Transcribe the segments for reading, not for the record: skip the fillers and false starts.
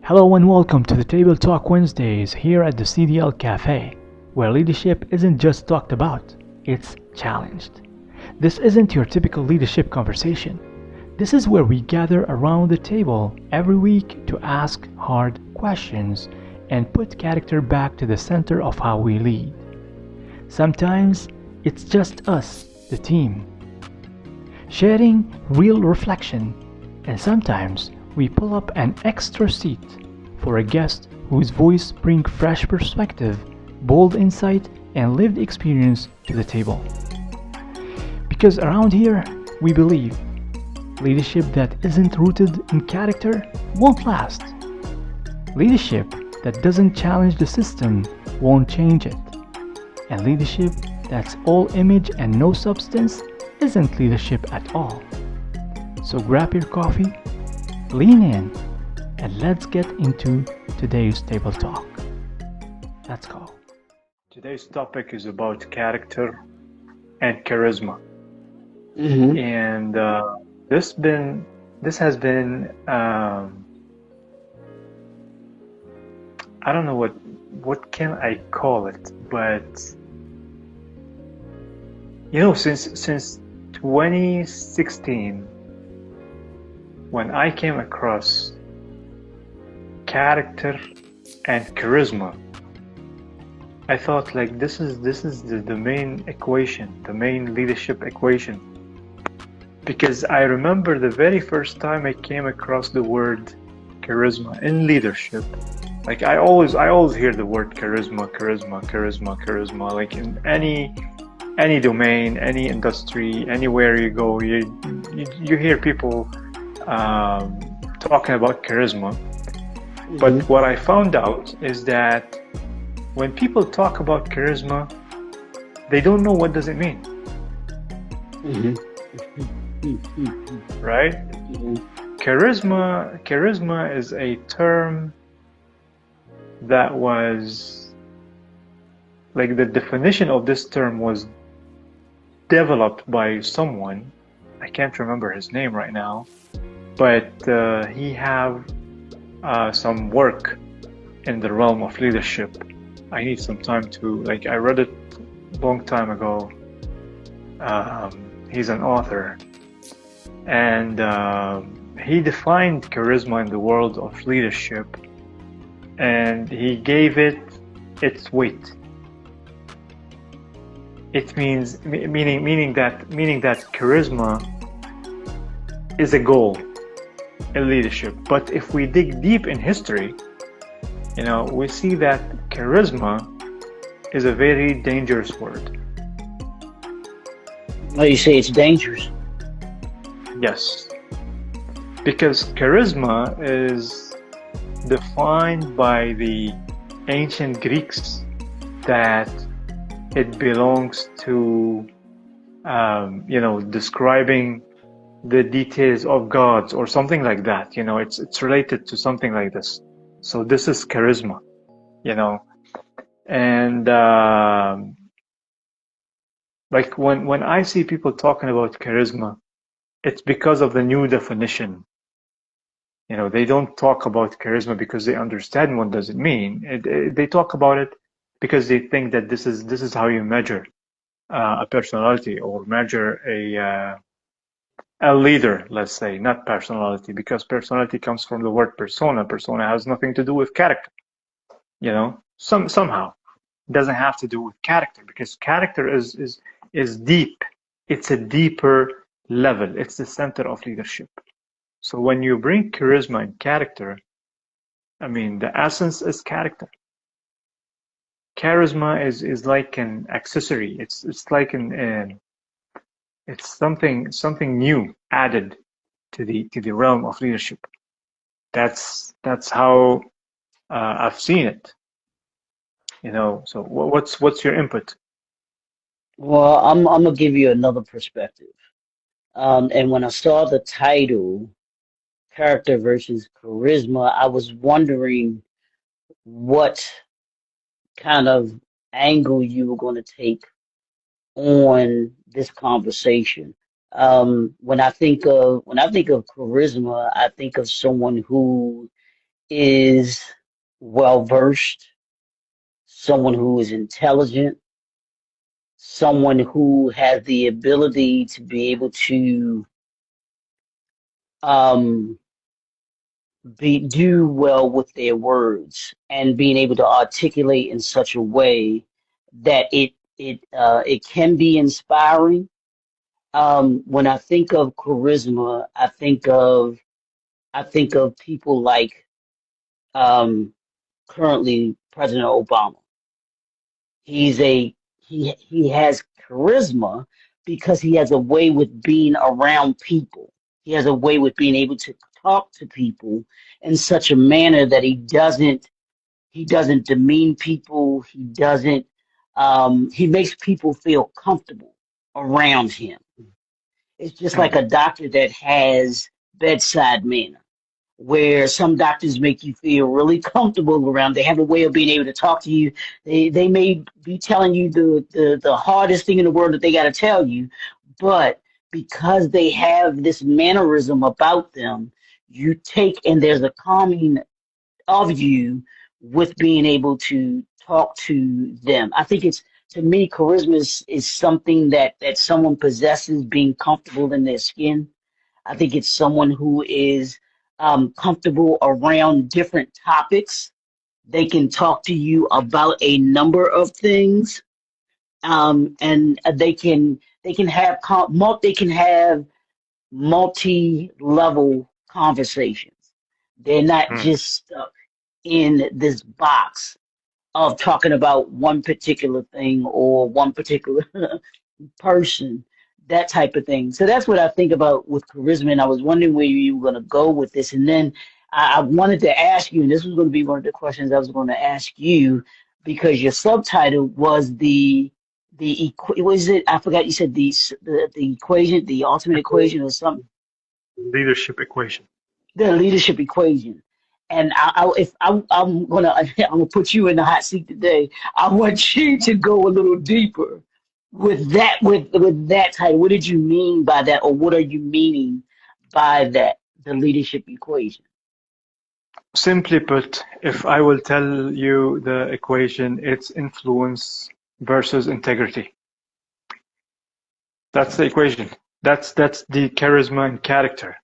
Hello and welcome to the Table Talk Wednesdays here at the CDL Cafe, where leadership isn't just talked about, it's challenged. This isn't your typical leadership conversation. This is where we gather around the table every week to ask hard questions and put character back to the center of how we lead. Sometimes it's just us, the team, sharing real reflection, and sometimes we pull up an extra seat for a guest whose voice brings fresh perspective, bold insight, and lived experience to the table. Because around here, we believe leadership that isn't rooted in character won't last. Leadership that doesn't challenge the system won't change it. And leadership that's all image and no substance isn't leadership at all. So grab your coffee, lean in, and let's get into today's table talk. Let's go. Today's topic is about character and charisma. And this has been I don't know what can I call it, but since 2016, when I came across character and charisma, I thought like this is the main equation, the main leadership equation. Because I remember the very first time I came across the word charisma in leadership. Like I always hear the word charisma, like in any domain, any industry, anywhere you go, you hear people talking about charisma. But what I found out is that when people talk about charisma, they don't know what does it mean. Right? Charisma is a term that was like the definition of this term was developed by someone. I can't remember his name right now, but he have some work in the realm of leadership. I need some time to I read it a long time ago. He's an author, and he defined charisma in the world of leadership, and he gave it its weight. It means meaning that charisma is a goal in leadership. But if we dig deep in history, we see that charisma is a very dangerous word. Well, you say it's dangerous? Yes, because charisma is defined by the ancient Greeks that it belongs to, describing the details of gods or something like that. It's related to something like this. So this is charisma, and like when I see people talking about charisma, it's because of the new definition. They don't talk about charisma because they understand what does it mean. They talk about it because they think that this is how you measure a personality or measure a leader, let's say, not personality, because personality comes from the word persona. Persona has nothing to do with character. Somehow it doesn't have to do with character, because character is deep. It's a deeper level. It's the center of leadership. So when you bring charisma and character, the essence is character. Charisma is like an accessory. It's like it's something new added to the realm of leadership. That's how I've seen it. So what's your input? Well, I'm gonna give you another perspective. And when I saw the title, character versus charisma, I was wondering what kind of angle you were going to take on this conversation. When I think of charisma, I think of someone who is well versed, someone who is intelligent, someone who has the ability to be able to um, do well with their words and being able to articulate in such a way that it can be inspiring. When I think of charisma, I think of people like um, currently President Obama. He's a he has charisma because he has a way with being around people. He has a way with being able to talk to people in such a manner that he doesn't demean people. He makes people feel comfortable around him. It's just like Mm. a doctor that has bedside manner, where some doctors make you feel really comfortable around. They have a way of being able to talk to you. They may be telling you the hardest thing in the world that they got to tell you, but because they have this mannerism about them, you take and there's a calming of you with being able to talk to them. I think it's to me, charisma is something that someone possesses, being comfortable in their skin. I think it's someone who is comfortable around different topics. They can talk to you about a number of things, and they can have multi-level conversations. They're not Mm. just stuck in this box of talking about one particular thing or one particular person, that type of thing. So that's what I think about with charisma. And I was wondering where you were going to go with this. And then I wanted to ask you, and this was going to be one of the questions I was going to ask you, because your subtitle was was it? I forgot. You said the equation, the ultimate equation, or something. Leadership equation. The leadership equation. And I'm gonna put you in the hot seat today. I want you to go a little deeper with that title. What did you mean by that, or what are you meaning by that? The leadership equation. Simply put, if I will tell you the equation, it's influence versus integrity. That's the equation. That's the charisma and character.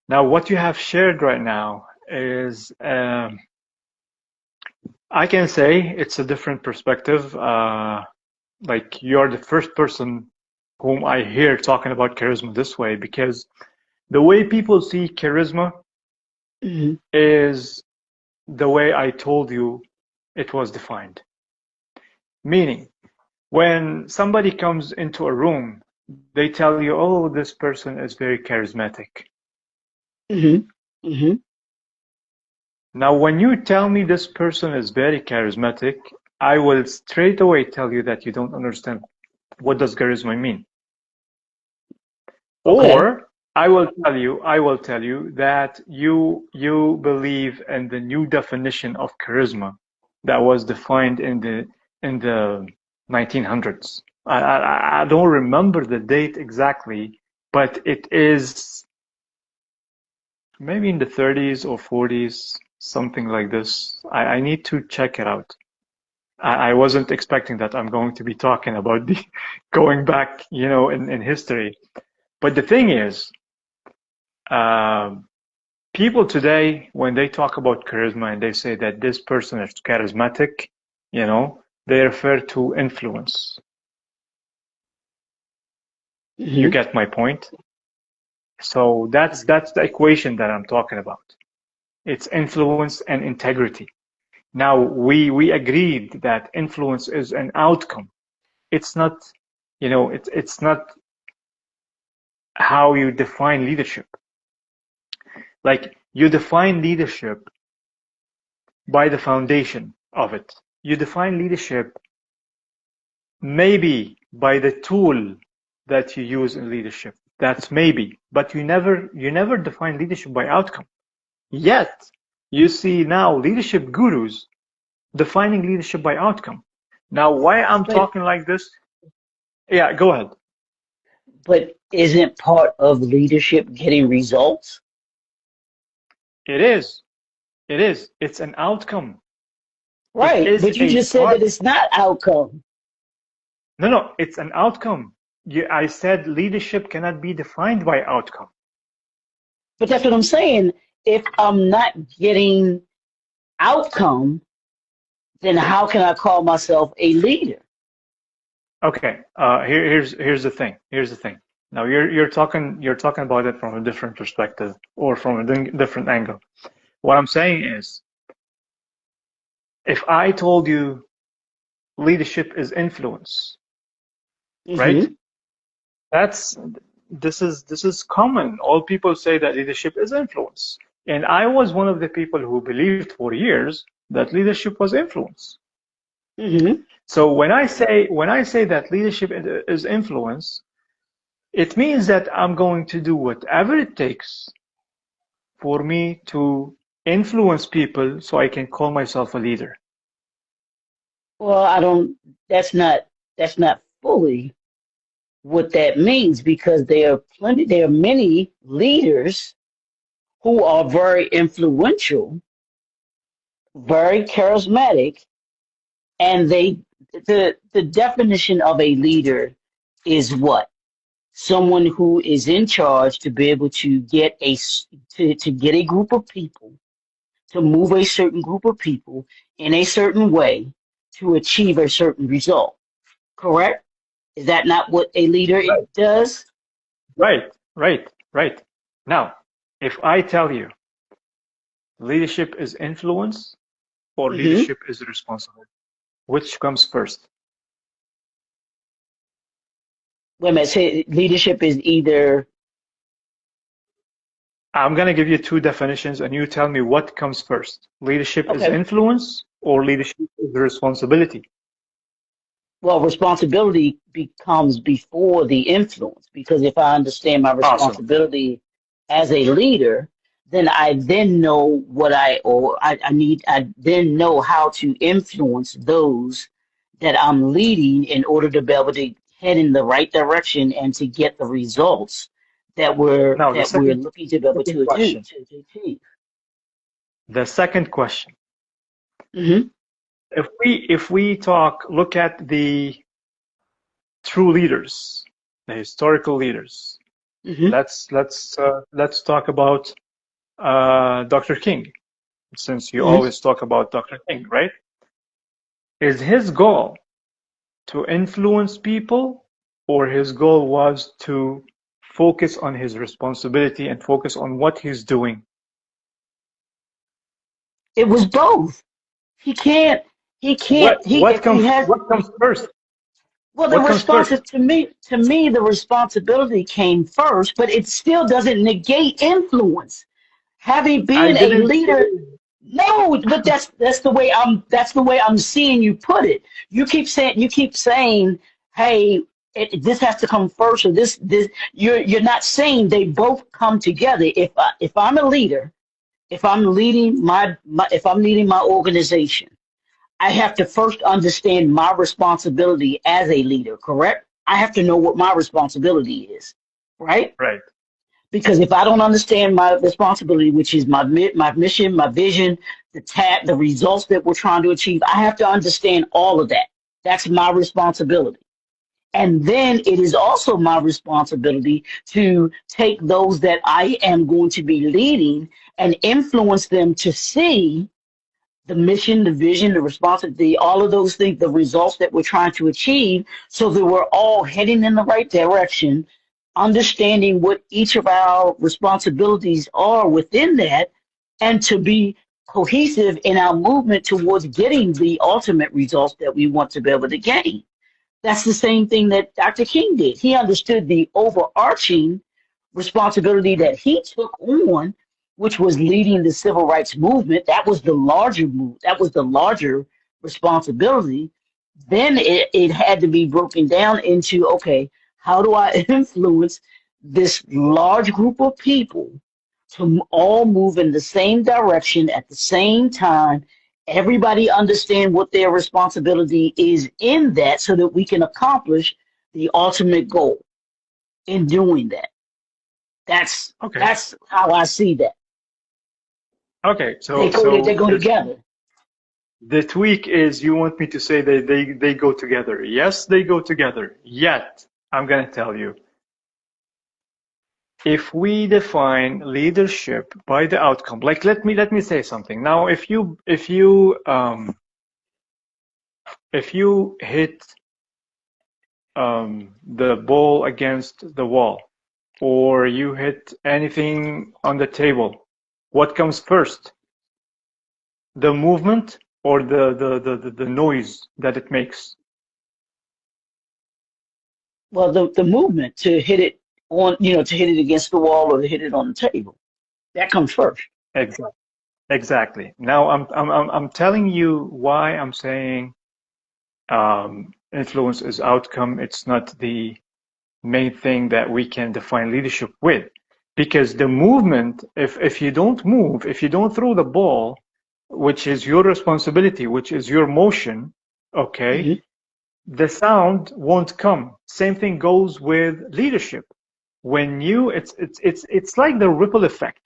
Now, what you have shared right now is, I can say it's a different perspective. Like you're the first person whom I hear talking about charisma this way, because the way people see charisma Hmm. is the way I told you it was defined. Meaning, when somebody comes into a room, they tell you, oh, this person is very charismatic. Hmm. Hmm. Now, when you tell me this person is very charismatic, I will straight away tell you that you don't understand what does charisma mean. Okay. Or I will tell you that you believe in the new definition of charisma that was defined in the 1900s. I don't remember the date exactly, but it is maybe in the 30s or 40s, something like this. I need to check it out. I wasn't expecting that I'm going to be talking about the going back, in history. But the thing is, um, people today, when they talk about charisma and they say that this person is charismatic, they refer to influence. You Hmm. get my point? So that's the equation that I'm talking about. It's influence and integrity. Now we agreed that influence is an outcome. It's not, it's not how you define leadership. Like you define leadership by the foundation of it. You define leadership maybe by the tool that you use in leadership. That's maybe, but you never define leadership by outcome. Yet you see now leadership gurus defining leadership by outcome. Now, why I'm But talking like this? Yeah, go ahead. but isn't part of leadership getting results? It is. It is. It's an outcome. It Right, is but you a just said part. that it's not outcome. No, no, it's an outcome. I said leadership cannot be defined by outcome. But that's what I'm saying. If I'm not getting outcome, then how can I call myself a leader? Okay. Here's the thing. Here's the thing. Now you're talking about it from a different perspective or from a different angle. What I'm saying is, if I told you leadership is influence, right? Hmm. That's this is common. All people say that leadership is influence. And I was one of the people who believed for years that leadership was influence. Hmm. So when I say that leadership is influence, it means that I'm going to do whatever it takes for me to influence people so I can call myself a leader. Well, I don't. That's not. That's not fully what that means because there are plenty. There are many leaders who are very influential, very charismatic, and the definition of a leader is what? Someone who is in charge to be able to to get a group of people, to move a certain group of people in a certain way to achieve a certain result. Correct? Is that not what a leader Right, does? right, right, right. Now, if I tell you leadership is influence or Hmm. leadership is responsible, which comes first? Wait a minute. Say leadership is either I'm going to give you two definitions and you tell me what comes first. Leadership is okay. influence or leadership is responsibility. Well, responsibility becomes before the influence because if I understand my Awesome. responsibility as a leader, then I then know I need. I then know how to influence those that I'm leading in order to be able to head in the right direction and to get the results Now, the that we're second, looking to be able second to do question. to achieve. The second question. Hmm. Look at the true leaders, the historical leaders. Hmm. Let's talk about Dr. King, since you Hmm. always talk about Dr. King, right? Is his goal to influence people, or his goal was to focus on his responsibility and focus on what he's doing? It was both. He can't. He What can't. He what if he comes has. what comes first? Well, the What comes responsive first? to me, the responsibility came first, but it still doesn't negate influence. Having I been a didn't leader, say. no, but that's the way I'm seeing you put it. You keep saying, hey, this has to come first, or this. You're not saying they both come together. If I'm a leader, if I'm leading if I'm leading my organization. I have to first understand my responsibility as a leader, correct? I have to know what my responsibility is, right? Right. Because if I don't understand my responsibility, which is my mission, my vision, the results that we're trying to achieve, I have to understand all of that. That's my responsibility. And then it is also my responsibility to take those that I am going to be leading and influence them to see the mission, the vision, the responsibility, all of those things, the results that we're trying to achieve, so that we're all heading in the right direction, understanding what each of our responsibilities are within that, and to be cohesive in our movement towards getting the ultimate results that we want to be able to gain. That's the same thing that Dr. King did. He understood the overarching responsibility that he took on, which was leading the civil rights movement. That was the larger move. That was the larger responsibility. Then it had to be broken down into, okay, how do I influence this large group of people to all move in the same direction at the same time? Everybody understand what their responsibility is in that so that we can accomplish the ultimate goal in doing that. Okay. That's how I see that. Okay, They go together. the tweak is you want me to say that they go together. Yes, they go together. Yet, I'm gonna tell you, if we define leadership by the outcome, like let me say something. Now, if you hit the ball against the wall, or you hit anything on the table, what comes first? The movement or the noise that it makes? Well, the movement to hit it on, to hit it against the wall or to hit it on the table, that comes first. Exactly. Exactly. Now I'm telling you why I'm saying influence is outcome. It's not the main thing that we can define leadership with. Because the movement, if you don't move, if you don't throw the ball, which is your responsibility, which is your motion, okay, Hmm. the sound won't come. Same thing goes with leadership. When you, it's like the ripple effect.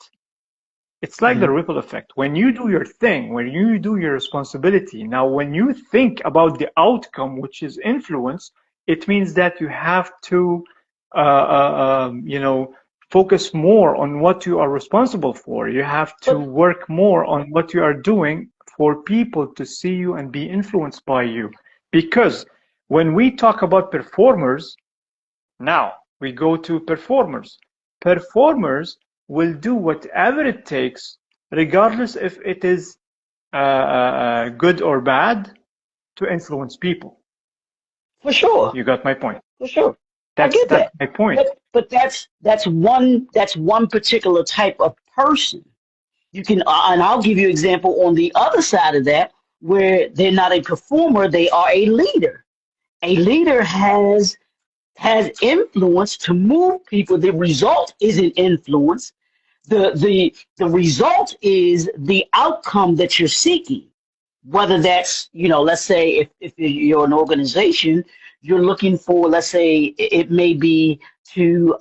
It's like the Hmm. ripple effect. When you do your thing, when you do your responsibility, now when you think about the outcome, which is influence, it means that you have to, focus more on what you are responsible for. You have to But work more on what you are doing for people to see you and be influenced by you. Because when we talk about performers, now we go to performers. Performers will do whatever it takes, regardless if it is good or bad, to influence people. for sure, You got my point. for sure, I That's get that's that. my point. But that's one particular type of person. You can, and I'll give you an example on the other side of that, where they're not a performer, they are a leader. A leader has influence to move people. The result isn't influence. The result is the outcome that you're seeking. Whether that's, let's say if you're an organization, you're looking for, let's say it may be to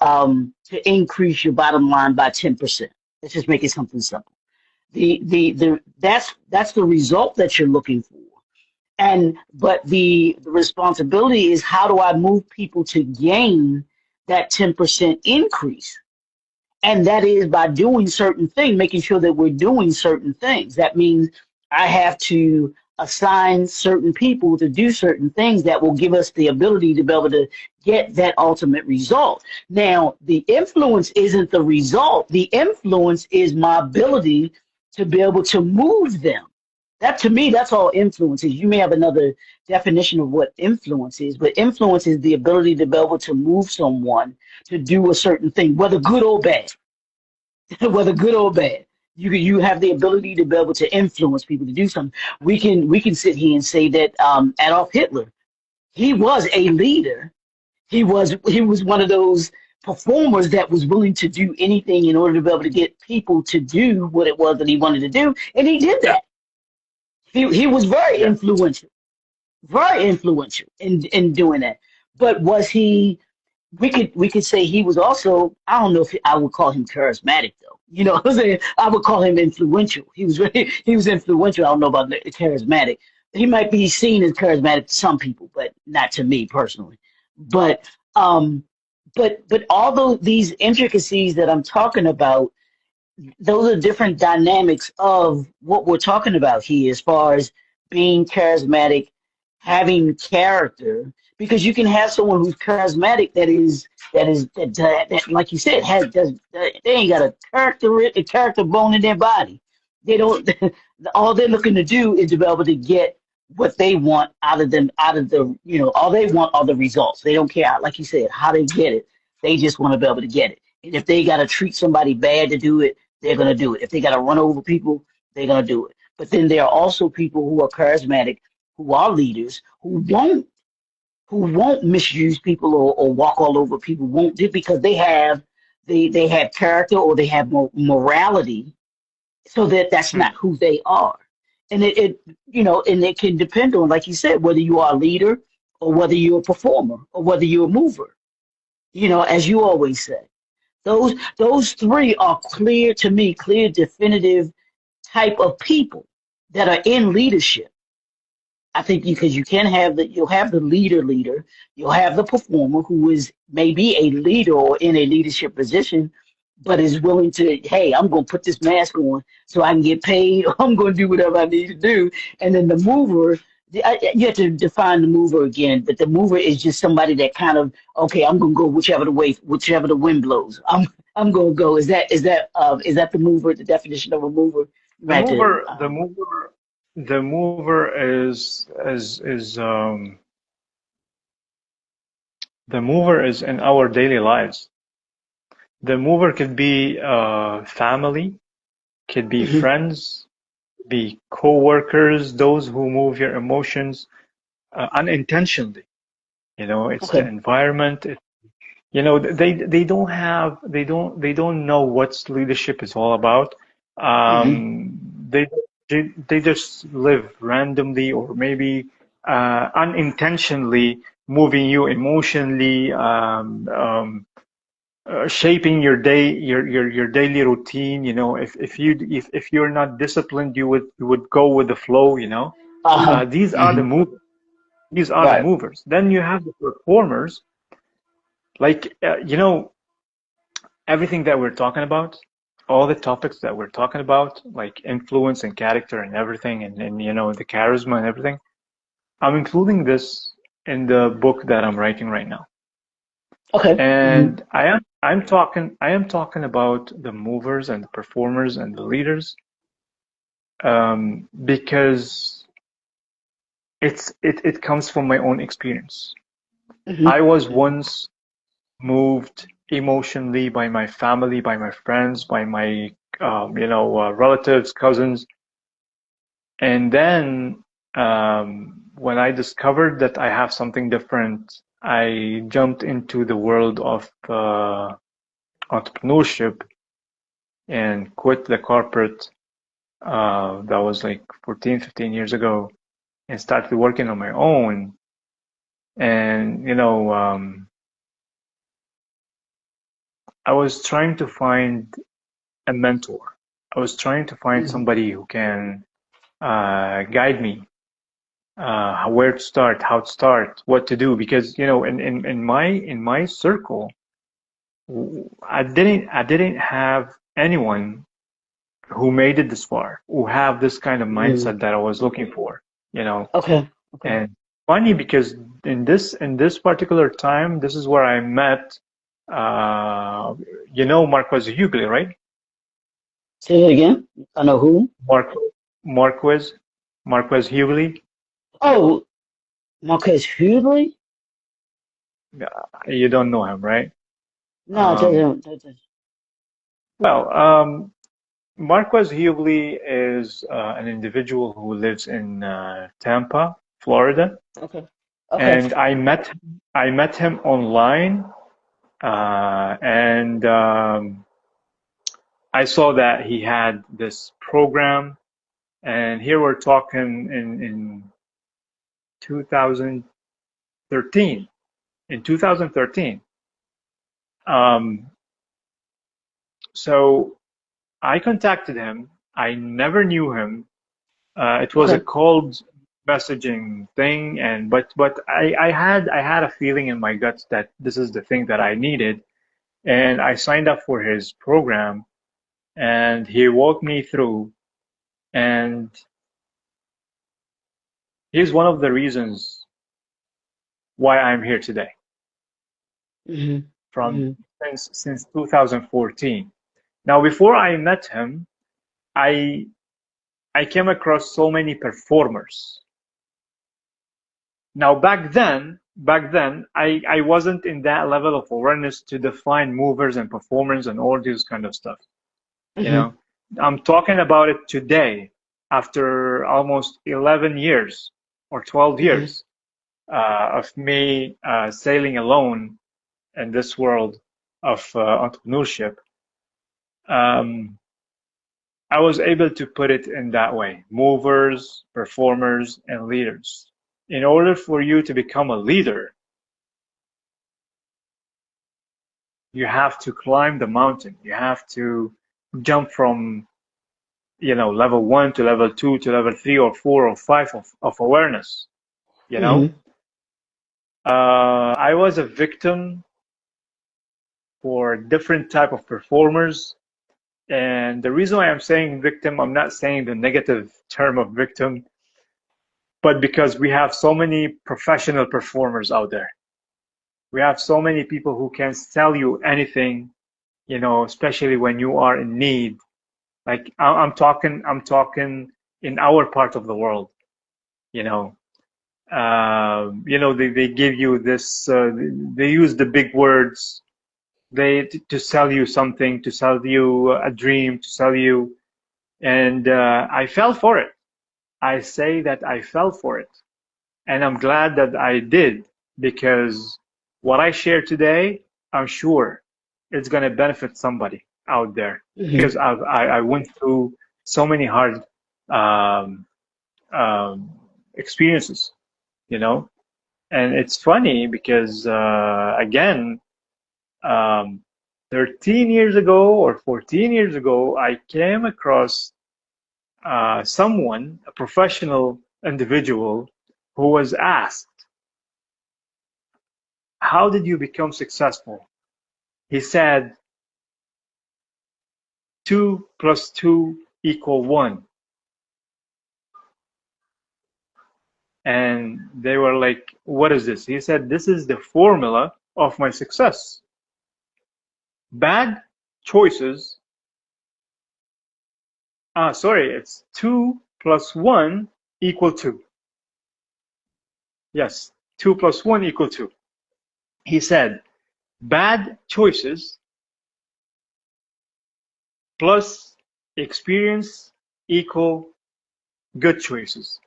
increase your bottom line by 10%. Let's just make it something simple. That's the result that you're looking for. And but the responsibility is, how do I move people to gain that 10% increase? And that is by doing certain things, making sure that we're doing certain things. That means I have to assign certain people to do certain things that will give us the ability to be able to get that ultimate result. Now, the influence isn't the result. The influence is my ability to be able to move them. That, to me, that's all influence is. You may have another definition of what influence is, but influence is the ability to be able to move someone to do a certain thing, whether good or bad. Whether good or bad. You have the ability to be able to influence people to do something. We can sit here and say that Adolf Hitler, he was a leader. He was one of those performers that was willing to do anything in order to be able to get people to do what it was that he wanted to do, and he did Yeah, that. He was yeah. very influential in doing that. But was he? We could say he was also, I don't know if I would call him charismatic though. You know what I'm saying? I would call him influential. He was influential. I don't know about charismatic. He might be seen as charismatic to some people, but not to me personally. But um but although these intricacies that I'm talking about, those are different dynamics of what we're talking about here as far as being charismatic, having character, because you can have someone who's charismatic that like you said they ain't got a character bone in their body. They don't. All they're looking to do is to be able to get what they want out of them, out of the, all they want are the results. They don't care, like you said, how they get it. They just want to be able to get it. And if they got to treat somebody bad to do it, they're going to do it. If they got to run over people, they're going to do it. But then there are also people who are charismatic, who are leaders, who won't misuse people or walk all over people, won't do, because they have character, or they have morality, so that that's Hmm. not who they are. And and it can depend on, like you said, whether you are a leader or whether you're a performer or whether you're a mover. As you always say, those three are clear to me, clear, definitive type of people that are in leadership. I think because you can have you'll have the leader, you'll have the performer who is maybe a leader or in a leadership position, but is willing to, hey, I'm going to put this mask on so I can get paid, or I'm going to do whatever I need to do. And then the mover, you have to define the mover again, but the mover is just somebody that kind of, okay, I'm going to go whichever the wind blows. I'm going to go. Is that the mover? The definition of a mover? You The have to. mover, the mover, the mover the mover is in our daily lives. The mover could be family, could be Mhm. friends, be co-workers, those who move your emotions unintentionally. It's the Okay. environment. They don't know what leadership is all about. Hmm. They they just live randomly or maybe unintentionally moving you emotionally, shaping your day, your daily routine. If you're not disciplined, you would go with the flow. Uh-huh. These are the Hmm. movers. These are the Right. movers. Then you have the performers, like everything that we're talking about, all the topics that we're talking about, like influence and character and everything, and the charisma and everything. I'm including this in the book that I'm writing right now. Okay. Hmm. And I am talking about the movers and the performers and the leaders, because it comes from my own experience. Hmm. I was Hmm. once moved emotionally by my family, by my friends, by my relatives, cousins, and then when I discovered that I have something different, I jumped into the world of entrepreneurship and quit the corporate. That was like 14, 15 years ago, and started working on my own. And I was trying to find a mentor. I was trying to find Hmm. somebody who can guide me, where to start, how to start, what to do. Because in my circle, I didn't have anyone who made it this far, who have this kind of Hmm. mindset that I was looking for. You know, Okay. Okay. and funny because in this particular time, this is where I met, uh, Marquez Hughley, right? Say it again. I know who. Mark Marquez Marquez Hughley. Oh, Marcus Hughley? Yeah, you don't know him, right? No, it Um, doesn't. well, Marquez Hughley is an individual who lives in Tampa, Florida, Okay. Okay. and I met him online, and I saw that he had this program, and here we're talking in 2013. In 2013, um, so I contacted him. I never knew him. It was a Okay. cold messaging thing, and but I had a feeling in my guts that this is the thing that I needed, and I signed up for his program, and he walked me through, and he's one of the reasons why I'm here today. Hmm. From Hmm. since 2014. Now, before I met him, I I came across so many performers. Now, back then, I wasn't in that level of awareness to define movers and performers and all this kind of stuff. You Hmm. know, I'm talking about it today after almost 11 years or 12 Hmm. years of me sailing alone in this world of entrepreneurship. Um, I was able to put it in that way: movers, performers, and leaders. In order for you to become a leader, you have to climb the mountain. You have to jump from level 1 to level 2 to level 3 or 4 or 5 of awareness, you know. Mm-hmm. I was a victim for different type of performers. And the reason why I'm saying victim, I'm not saying the negative term of victim, but because we have so many professional performers out there. We have so many people who can sell you anything, especially when you are in need. Like I'm talking in our part of the world, you know. They give you this, they use the big words, to sell you something, to sell you a dream, to sell you, and I fell for it. I say that I fell for it. And I'm glad that I did, because what I share today, I'm sure it's going to benefit somebody out there, because Mm-hmm. I went through so many hard um, um, experiences, you know. And it's funny because, again, um, 13 years ago or 14 years ago, I came across someone, a professional individual, who was asked, how did you become successful? He said, 2 plus 2 equal 1. And they were like, what is this? He said, this is the formula of my success. Bad choices, sorry, it's 2 plus 1 equal 2. Yes, 2 plus 1 equal 2. He said, bad choices plus experience equal good choices.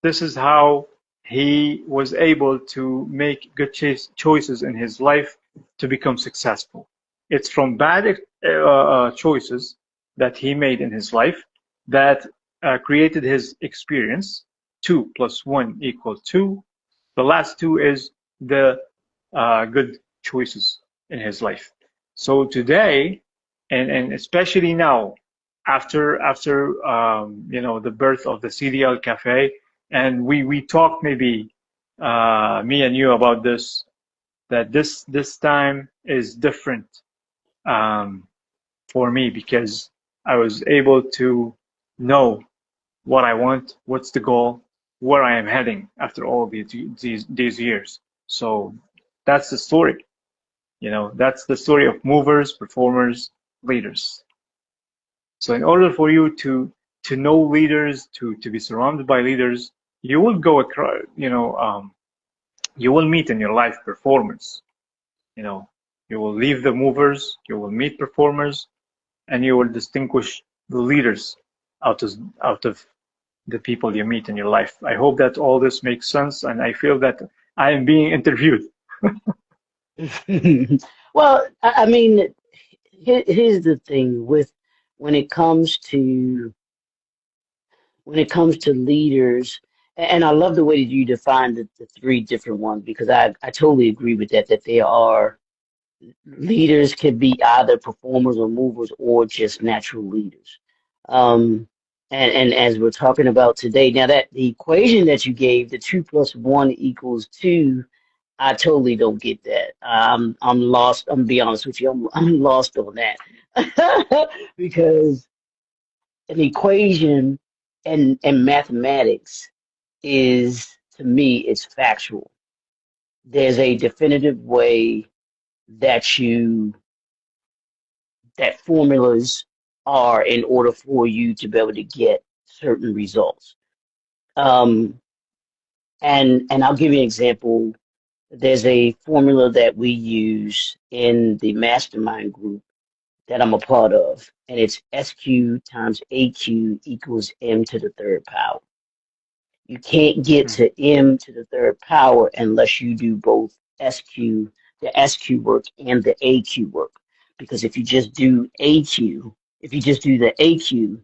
This is how he was able to make good choices in his life to become successful. It's from bad choices that he made in his life that created his experience. 2 plus 1 equal 2. The last two is the good choices in his life. So today, and especially now, after the birth of the CDL Cafe, and we talked, maybe me and you, about this, that this time is different, um, for me, because I was able to know what I want, what's the goal, where I am heading after all these years. So that's the story. That's the story of movers, performers, leaders. So in order for you to know leaders, to be surrounded by leaders, you will go across, you will meet in your life performers. You know, you will leave the movers, you will meet performers, and you will distinguish the leaders out of the people you meet in your life. I hope that all this makes sense, and I feel that I am being interviewed. Well, I mean, here's the thing with when it comes to when it comes to leaders, and I love the way that you define the three different ones, because I totally agree with that, that they are leaders can be either performers or movers or just natural leaders. Um, and as we're talking about today, now that the equation that you gave, the 2 plus 1 equals 2, I totally don't get that. I'm lost. I'm gonna be honest with you. I'm lost on that because an equation and mathematics is, to me, it's factual. There's a definitive way that you that formulas are in order for you to be able to get certain results. Um, and I'll give you an example. There's a formula that we use in the mastermind group that I'm a part of, and it's SQ times AQ equals M to the third power. You can't get Hmm. to M to the third power unless you do both the SQ work and the AQ work. Because if you just do the AQ,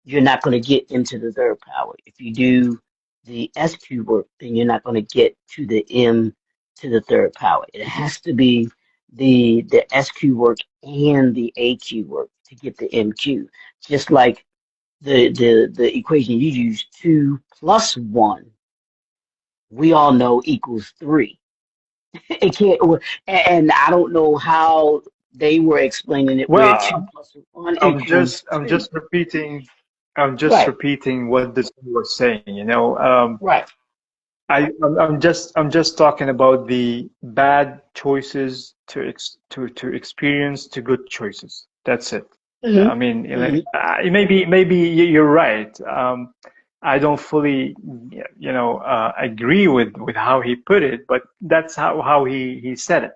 you're not going to get into the third power. If you do the SQ work, then you're not going to get to the M to the third power. It has to be the SQ work and the AQ work to get the MQ. Just like the equation you use, 2 plus 1, we all know equals 3. It can't, and I don't know how they were explaining it where 2 Well, plus 1 I'm equals just I'm 3. just repeating I'm just Right, repeating what this guy was saying. right. I'm just talking about the bad choices to experience to good choices. That's it. Hmm. I mean, Hmm. maybe you're right. I don't fully, agree with how he put it, but that's how he said it.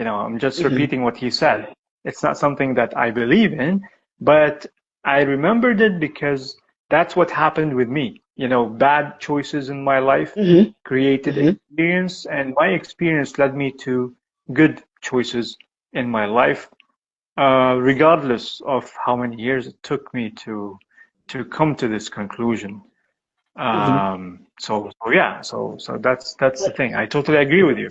I'm just Hmm. repeating what he said. It's not something that I believe in, but I remembered it because that's what happened with me. Bad choices in my life Hmm. created Hmm. experience, and my experience led me to good choices in my life, regardless of how many years it took me to come to this conclusion. Hmm. So yeah, so that's the But thing. I totally agree with you.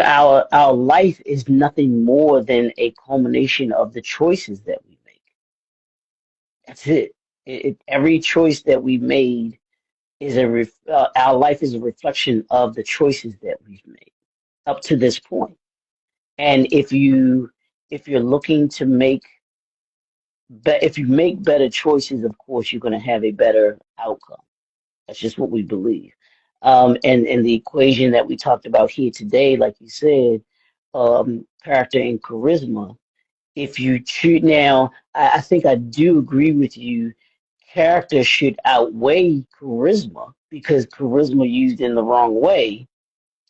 our life is nothing more than a culmination of the choices that we make. That's it. Every choice that we made is our life is a reflection of the choices that we've made up to this point. And if you're looking to make if you make better choices, of course you're going to have a better outcome. That's just what we believe. And the equation that we talked about here today, like you said, character and charisma. If you choose now, I think I do agree with you. Character should outweigh charisma because charisma used in the wrong way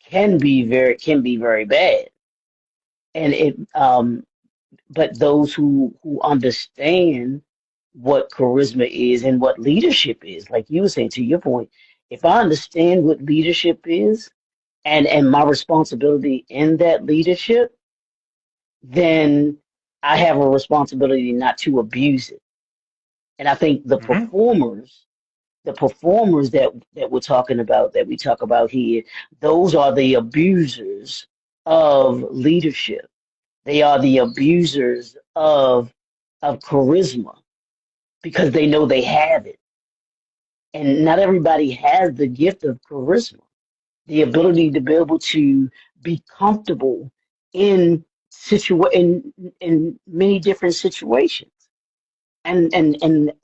can be very bad. And but those who understand what charisma is and what leadership is, like you were saying to your point, if I understand what leadership is and my responsibility in that leadership, then I have a responsibility not to abuse it. And I think Hmm. the performers that we're talking about, that we talk about here, those are the abusers of leadership. They are the abusers of charisma because they know they have it. And not everybody has the gift of charisma, the ability to be able to be comfortable in in many different situations and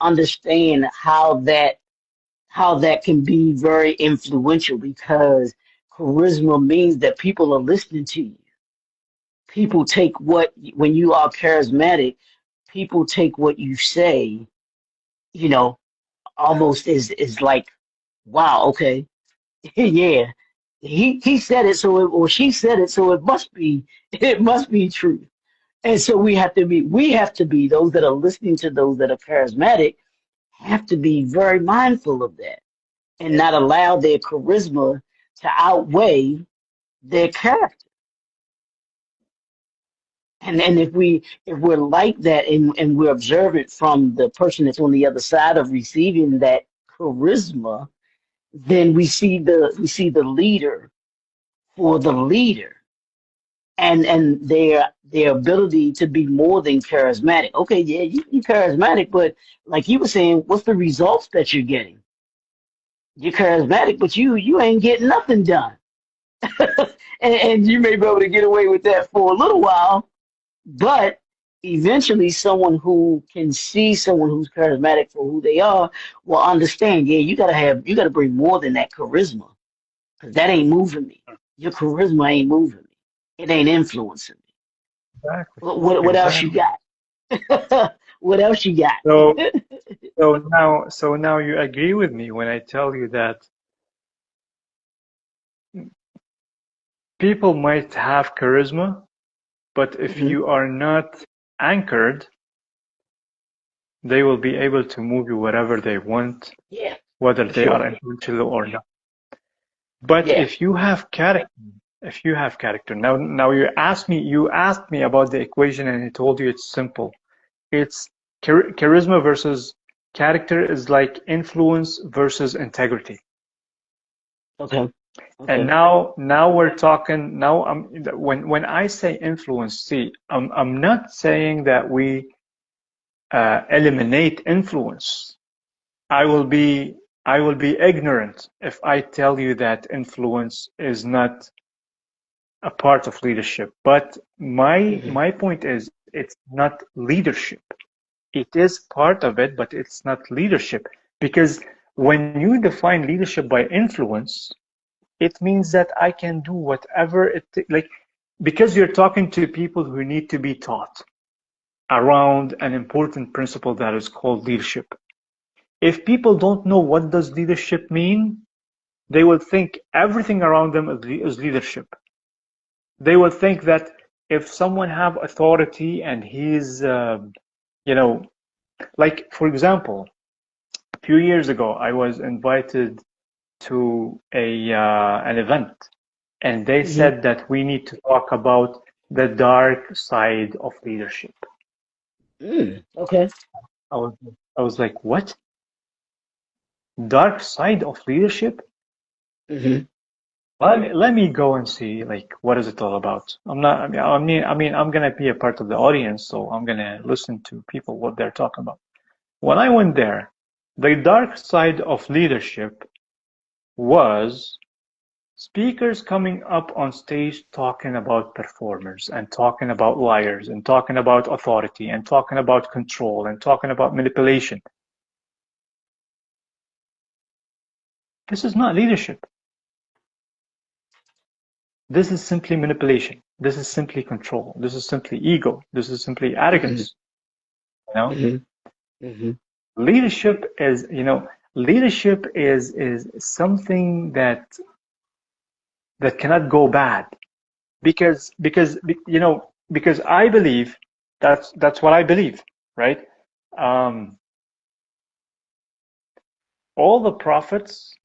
understand how that can be very influential because charisma means that people are listening to you. People take when you are charismatic, people take what you say, you know, almost is like, wow, okay, yeah, he said it, or she said it, so it must be true. And so we have to be those that are listening to those that are charismatic have to be very mindful of that and not allow their charisma to outweigh their character. And if we're like that and we're observant from the person that's on the other side of receiving that charisma, then we see the leader for the leader and their ability to be more than charismatic. Okay, yeah, you're charismatic, but like you were saying, what's the results that you're getting? You're charismatic, but you ain't getting nothing done. And you may be able to get away with that for a little while, but eventually someone who can see someone who's charismatic for who they are will understand, yeah, you gotta bring more than that charisma. Because that ain't moving me. Your charisma ain't moving me. It ain't influencing me. Exactly. What else you Exactly. got? What else you got? So so now you agree with me when I tell you that people might have charisma, but if Hmm. you are not anchored, they will be able to move you wherever they want, Yeah, whether for they sure. are intentional or not. But Yeah. if you have character, now you asked me about the equation and I told you it's simple. It's charisma versus character is like influence versus integrity. Okay. And Okay. now we're talking now. When I say influence, see, I'm not saying that we eliminate influence. I will be I will be ignorant if I tell you that influence is not a part of leadership. But Hmm. my point is, it's not leadership. It is part of it, but it's not leadership. Because when you define leadership by influence, it means that I can do whatever like, because you're talking to people who need to be taught around an important principle that is called leadership. If people don't know what does leadership mean, they will think everything around them is leadership. They will think that if someone have authority and he's, you know, like for example, a few years ago, I was invited to an event, and they Hmm. said that we need to talk about the dark side of leadership. Okay. I was I was like, what? Dark side of leadership? Hmm. Let me go and see like what is it all about. I'm not. I'm gonna be a part of the audience, so I'm gonna listen to people what they're talking about. When I went there, the dark side of leadership was speakers coming up on stage talking about performers and talking about liars and talking about authority and talking about control and talking about manipulation. This is not leadership. This is simply manipulation. This is simply control. This is simply ego. This is simply Hmm. arrogance. You know, Hmm. Hmm. leadership is something that cannot go bad because because I believe that's what I believe, right? Um, all the prophets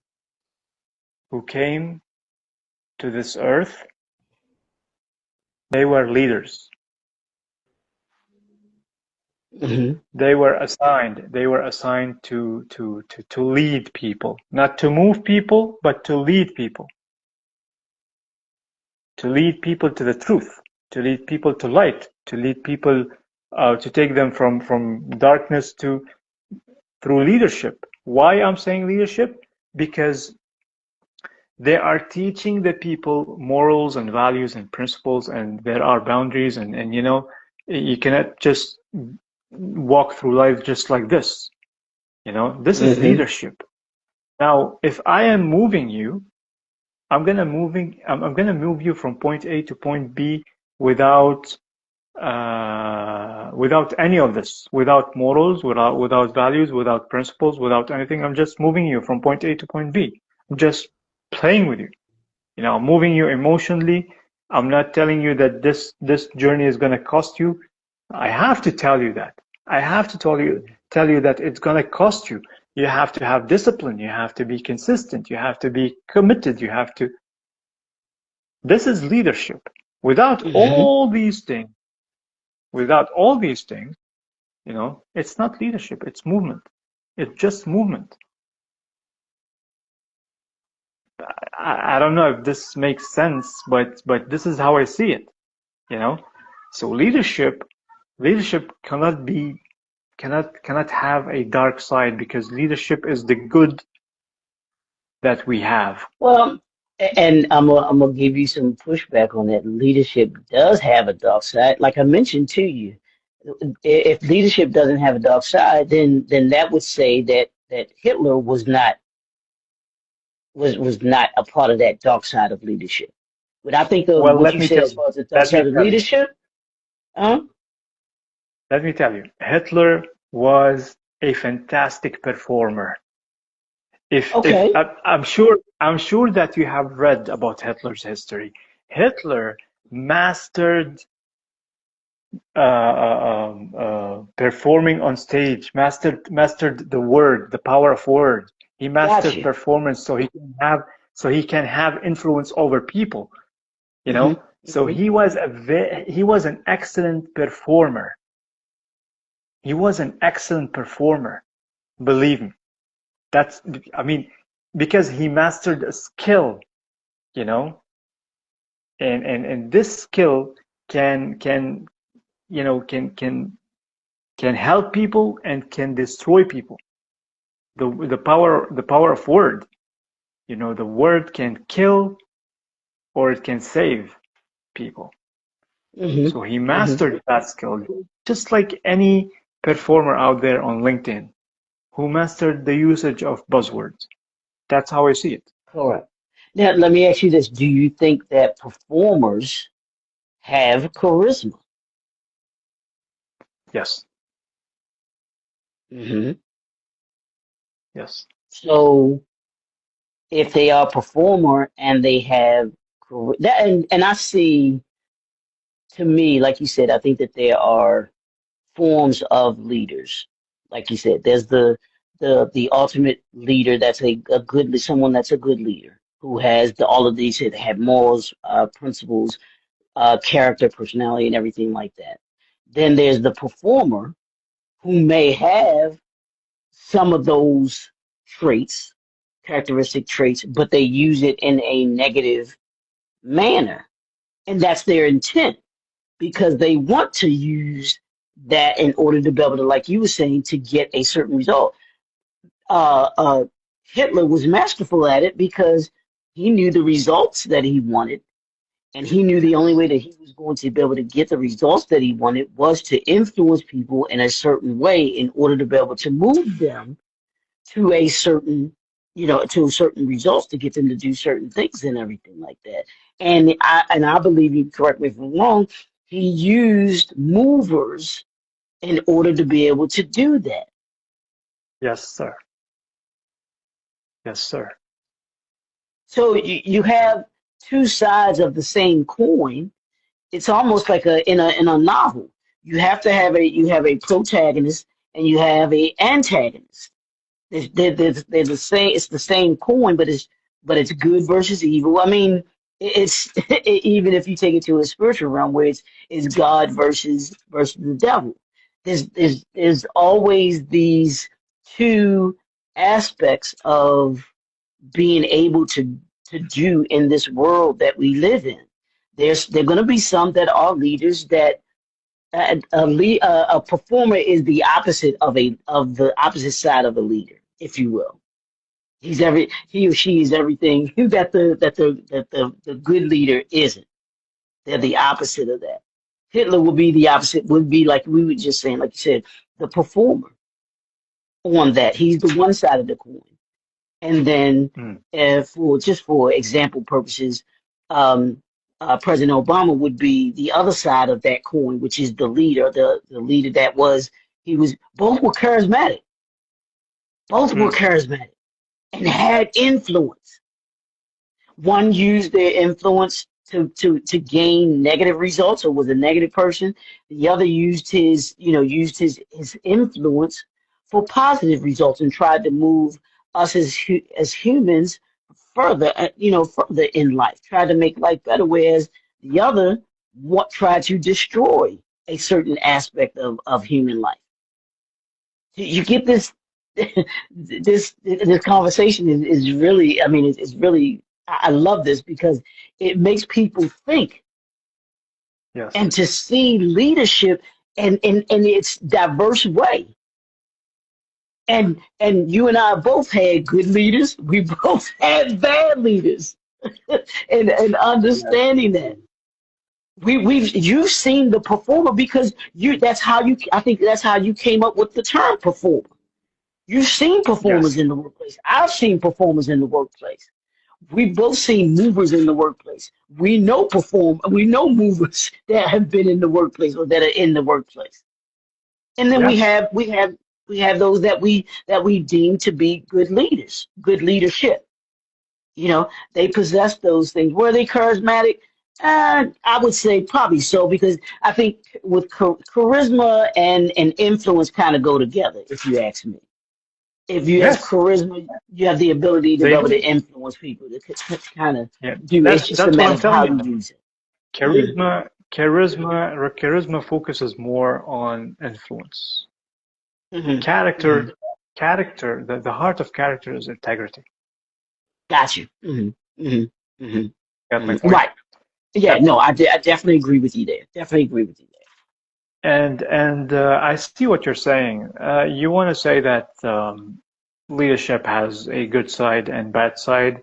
who came to this earth, they were leaders. Hmm. They were assigned to lead people, not to move people, but to lead people to the truth, to lead people to light, to lead people to take them from darkness to through leadership. Why I'm saying leadership? Because they are teaching the people morals and values and principles, and there are boundaries, and you cannot just walk through life just like this. This is Hmm. leadership. Now, if I am moving you, I'm gonna move you from point A to point B without without any of this, without morals, without values, without principles, without anything. I'm just moving you from point A to point B. I'm just playing with you. I'm moving you emotionally. I'm not telling you that this journey is going to cost you. I have to tell you that. I have to tell you that it's going to cost you. You have to have discipline. You have to be consistent. You have to be committed. You have to. This is leadership. Without Hmm. all these things, without all these things, it's not leadership. It's movement. It's just movement. I don't know if this makes sense, but this is how I see it. You know, so leadership cannot have a dark side, because leadership is the good that we have. Well, and I'm gonna give you some pushback on that. Leadership does have a dark side, like I mentioned to you. If leadership doesn't have a dark side, then that would say that Hitler was not a part of that dark side of leadership. When I think of Well, what you said as far as the dark let me side of tell you, leadership, huh? let me tell you, Hitler was a fantastic performer. If Okay, I'm sure that you have read about Hitler's history. Hitler mastered performing on stage, mastered the word, the power of word. He mastered gotcha. performance, so he can have influence over people. You Hmm. know, so Hmm. he was an excellent performer. He was an excellent performer. Believe me. That's I mean, because he mastered a skill. you know, and this skill can can help people and can destroy people. The power of word, the word can kill or it can save people. Hmm. So he Hmm. mastered that skill, just like any performer out there on LinkedIn who mastered the usage of buzzwords. That's how I see it. Correct. Now, let me ask you this. Do you think that performers have charisma? Yes, Hmm. yes. So if they are a performer and they have that, and I see, to me, like you said, I think that there are forms of leaders. Like you said, there's the ultimate leader that's a good someone that's a good leader who has all of these that have morals, principles, character, personality, and everything like that. Then there's the performer who may have some of those traits, characteristic traits, but they use it in a negative manner. And that's their intent because they want to use that in order to be able to, like you were saying, to get a certain result. Uh, uh, Hitler was masterful at it because he knew the results that he wanted. And he knew the only way that he was going to be able to get the results that he wanted was to influence people in a certain way in order to be able to move them to a certain, to certain results to get them to do certain things and everything like that. And I believe, you correct me if I'm wrong, he used movers in order to be able to do that. Yes, sir. Yes, sir. So you have two sides of the same coin. It's almost like in a novel. You have a protagonist and you have a antagonist. They're the same. It's the same coin, but it's good versus evil. I mean, it's even if you take it to a spiritual realm where it's God versus the devil. There's always these two aspects of being able to do in this world that we live in. There going to be some that are leaders that a performer is the opposite of the opposite side of a leader, if you will. He or she is everything that the good leader isn't. They're the opposite of that. Hitler would be the opposite. Would be like we were just saying, like you said, the performer on that. He's the one side of the coin. And then, Mm, for example purposes, um, President Obama would be the other side of that coin, which is the leader, the leader that was he was. Both were charismatic. Both were mm. charismatic and had influence. One used their influence to gain negative results or was a negative person. The other used his influence for positive results and tried to move us as humans further, further in life, tried to make life better, whereas the other tried to destroy a certain aspect of human life. You get this this conversation is really, I mean, it's really, I love this because it makes people think Yes, and to see leadership in its diverse way. And you and I both had good leaders. We both had bad leaders. And yes, understanding that. You've seen the performer because I think that's how you came up with the term performer. You've seen performers yes, in the workplace. I've seen performers in the workplace. We've both seen movers in the workplace. We know movers that have been in the workplace or that are in the workplace. And then we yes, have we have we have those that we deem to be good leaders, good leadership. They possess those things. Were they charismatic? I would say probably so because I think with charisma and influence kind of go together, if you ask me. If you have yes. charisma, you have the ability to be They able to do. influence people to kind of Yeah, do. It's just a that's what matter I'm of telling how you. you use it. Mm, Charisma focuses more on influence. hmm. Hmm. Character, the heart of character is integrity. Got you. Hmm. Hmm. Hmm. Got my point? Right. Yeah, And no, I definitely agree with you there. Definitely agree with you I see what you're saying. You want to say that leadership has a good side and bad side.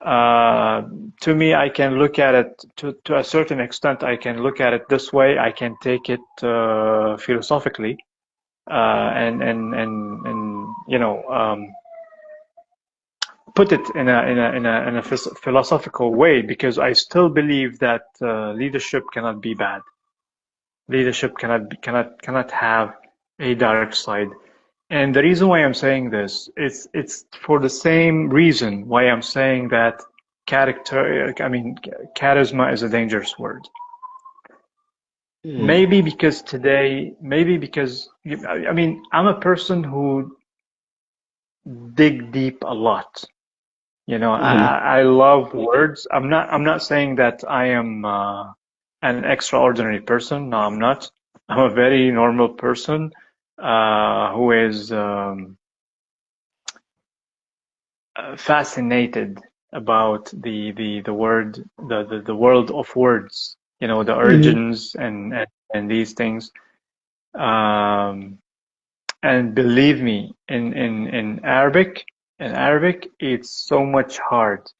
To me, I can look at it to a certain extent. I can look at it this way. I can take it philosophically, and put it in a philosophical way, because I still believe that leadership cannot be bad. Leadership cannot have a dark side. And the reason why I'm saying this is it's for the same reason why I'm saying that charisma is a dangerous word. there. Maybe because I'm a person who dig deep a lot. Hmm. I love words. I'm not saying that I am an extraordinary person. No, I'm not. I'm a very normal person who is fascinated about the world of words. The Hmm. origins and these things. Um, and believe me, in Arabic, it's so much hard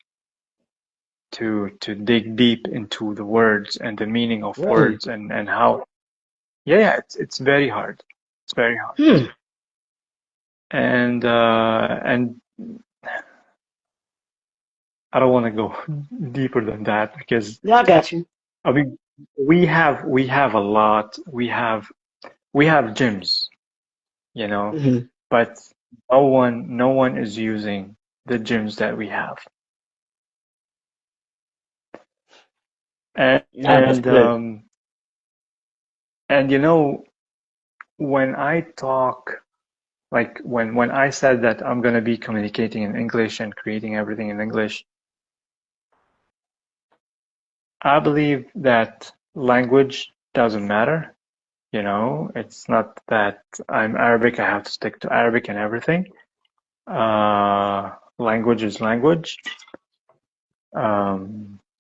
to dig deep into the words and the meaning of Really? words and how. Yeah, it's very hard. It's very hard. Hmm. And I don't want to go deeper than that, because Yeah, I got you. I mean we have a lot. We have gyms, you know, Hmm. but no one is using the gyms that we have. And Nah, that's and good. um and when I talk, like when I said that I'm gonna be communicating in English and creating everything in English, I believe that language doesn't matter. It's not that I'm Arabic, I have to stick to Arabic and everything. Language is language.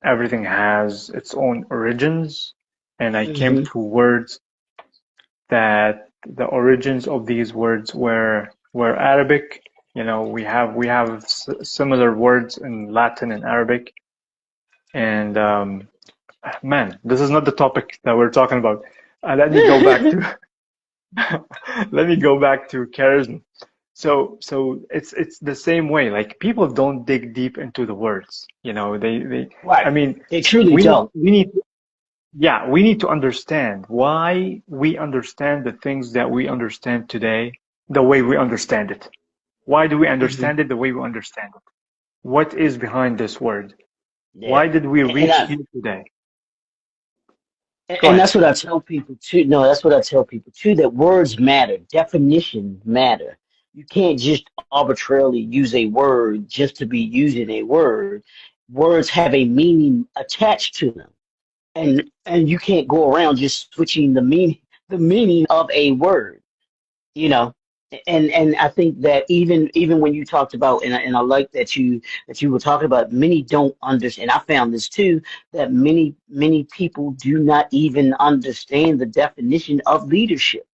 Everything has its own origins, and I came Hmm. to words that the origins of these words were Arabic. We have similar words in Latin and Arabic, and man, this is not the topic that we're talking about. Let me go back to let me go back to charisma. So it's the same way. Like, people don't dig deep into the words. They I Right. mean, They truly we need don't. we need yeah, we need to understand why we understand the things that we understand today the way we understand it. Why do we Hmm. understand it the way we understand it? What is behind this word? Yeah. Why did we And reach I here today? Go and ahead. that's what I tell people too. No, that's what I tell people too, that words matter. Definition matter. You can't just arbitrarily use a word just to be using a word. Words have a meaning attached to them. And you can't go around just switching the meaning of a word, you know. And I think that even when you talked about, and I like that you were talking about, many don't understand. I found this too, that many people do not even understand the definition of leadership,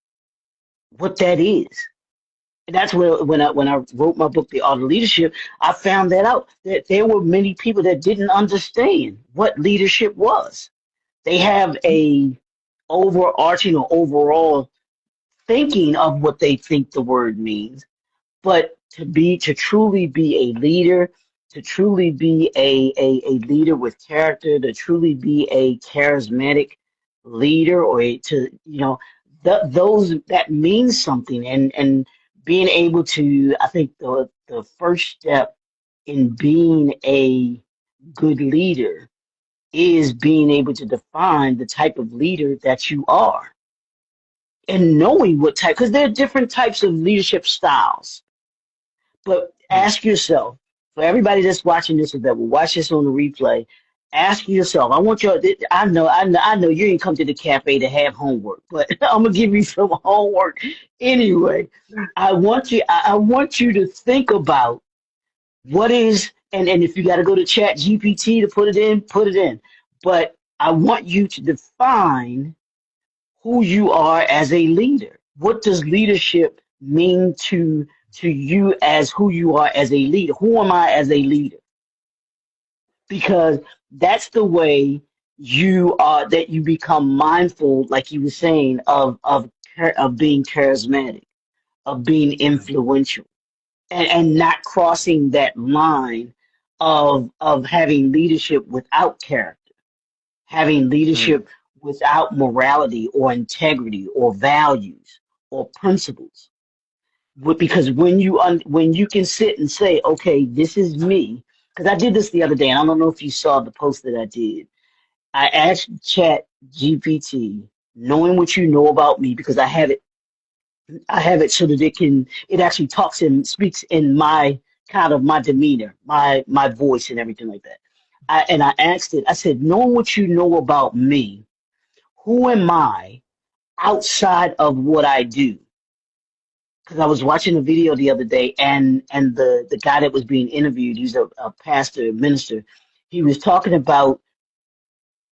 what that is. And that's where, when I wrote my book, The Art of Leadership, I found that out, that there were many people that didn't understand what leadership was. They have a overarching or overall thinking of what they think the word means, but to truly be a leader, to truly be a leader with character, to truly be a charismatic leader, or those that means something. And being able to, I think the first step in being a good leader is being able to define the type of leader that you are, and knowing what type, because there are different types of leadership styles. But Hmm. ask yourself, for everybody that's watching this or that will watch this on the replay, ask yourself. I want you. I know you didn't come to the cafe to have homework, but I'm gonna give you some homework anyway. I want you to think about what is And if you got to go to Chat GPT to put it in, put it in. But I want you to define who you are as a leader. What does leadership mean to you as who you are as a leader? Who am I as a leader? Because that's the way you are, that you become mindful, like you were saying, of being charismatic, of being influential, and not crossing that line of having leadership without character, having Mm. leadership without morality or integrity or values or principles. Because when you can sit and say, okay, this is me, because I did this the other day, and I don't know if you saw the post that I did. I asked Chat GPT, knowing what you know about me, because I have it so that it actually talks and speaks in my kind of my demeanor, my voice and everything like that. And I asked it, I said, knowing what you know about me, who am I outside of what I do? Because I was watching a video the other day, and the guy that was being interviewed, he's a pastor, a minister. He was talking about